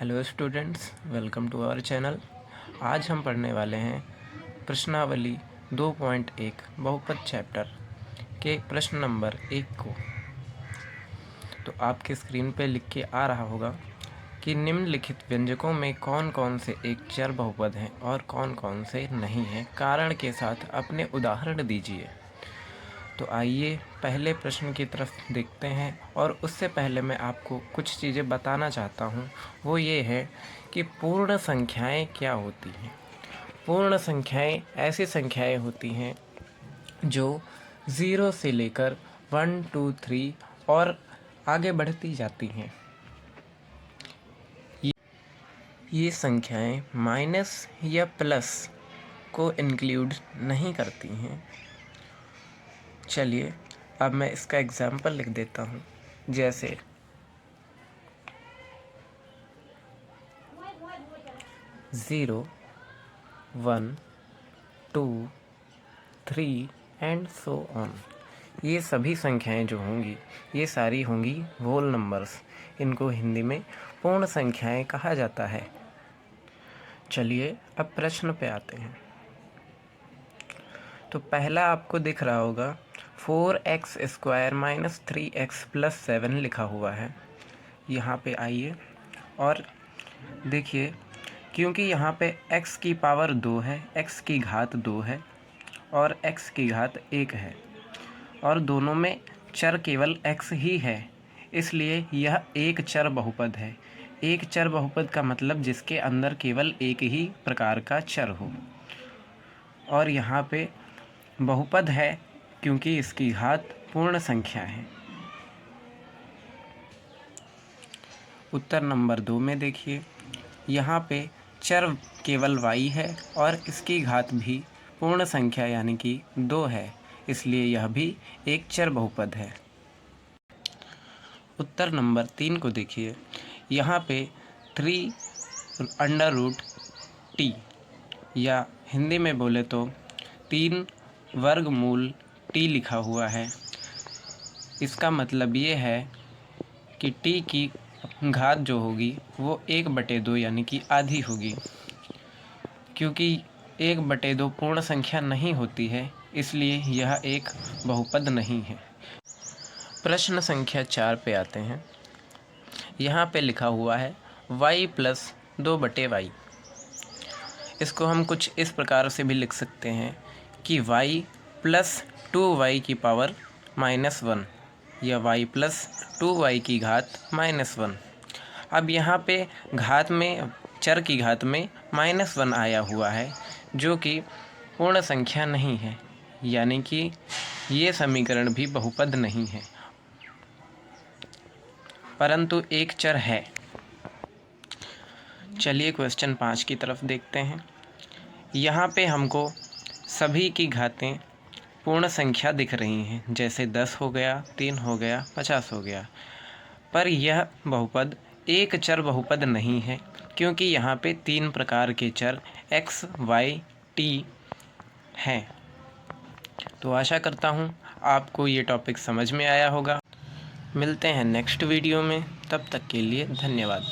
Hello students, welcome to our channel. आज हम पढ़ने वाले हैं प्रश्नावली 2.1 बहुपद चैप्टर के प्रश्न नंबर 1 को। तो आपके स्क्रीन पे लिख के आ रहा होगा कि निम्नलिखित व्यंजकों में कौन कौन से एक चर बहुपद हैं और कौन कौन से नहीं हैं, कारण के साथ अपने उदाहरण दीजिए। तो आइए पहले प्रश्न की तरफ देखते हैं, और उससे पहले मैं आपको कुछ चीज़ें बताना चाहता हूँ। वो ये है कि पूर्ण संख्याएं क्या होती हैं। पूर्ण संख्याएं ऐसी संख्याएं होती हैं जो 0 से लेकर 1 2 3 और आगे बढ़ती जाती हैं। ये संख्याएं माइनस या प्लस को इंक्लूड नहीं करती हैं। चलिए अब मैं इसका एग्जाम्पल लिख देता हूँ। जैसे 0 1 2 3 एंड सो ऑन। ये सभी संख्याएं जो होंगी, ये सारी होंगी होल नंबर्स। इनको हिंदी में पूर्ण संख्याएं कहा जाता है। चलिए अब प्रश्न पे आते हैं। तो पहला आपको दिख रहा होगा 4x² - 3x + 7 लिखा हुआ है। यहाँ पे आइए और देखिए, क्योंकि यहाँ पे x की पावर 2 है, x की घात 2 है और x की घात 1 है, और दोनों में चर केवल x ही है, इसलिए यह एक चर बहुपद है। एक चर बहुपद का मतलब जिसके अंदर केवल एक ही प्रकार का चर हो, और यहाँ पे बहुपद है क्योंकि इसकी घात पूर्ण संख्या है। उत्तर नंबर 2 में देखिए, यहाँ पे चर केवल y है और इसकी घात भी पूर्ण संख्या यानी कि 2 है, इसलिए यह भी एक चर बहुपद है। उत्तर नंबर 3 को देखिए, यहाँ पे 3√t या हिंदी में बोले तो 3 वर्गमूल t लिखा हुआ है। इसका मतलब ये है कि t की घात जो होगी वो 1/2 यानी कि आधी होगी। क्योंकि 1/2 पूर्ण संख्या नहीं होती है, इसलिए यह एक बहुपद नहीं है। प्रश्न संख्या 4 पे आते हैं। यहाँ पे लिखा हुआ है y + 2/y। इसको हम कुछ इस प्रकार से भी लिख सकते हैं कि y + 2y की पावर -1 या y + 2y की घात -1। अब यहाँ पे घात में, चर की घात में -1 आया हुआ है, जो कि पूर्ण संख्या नहीं है, यानी कि ये समीकरण भी बहुपद नहीं है, परंतु एक चर है। चलिए क्वेश्चन 5 की तरफ देखते हैं। यहाँ पे हमको सभी की घातें पूर्ण संख्या दिख रही हैं, जैसे 10 हो गया, 3 हो गया, 50 हो गया, पर यह बहुपद एक चर बहुपद नहीं है, क्योंकि यहाँ पे 3 प्रकार के चर x, y, t हैं। तो आशा करता हूँ आपको ये टॉपिक समझ में आया होगा। मिलते हैं नेक्स्ट वीडियो में, तब तक के लिए धन्यवाद।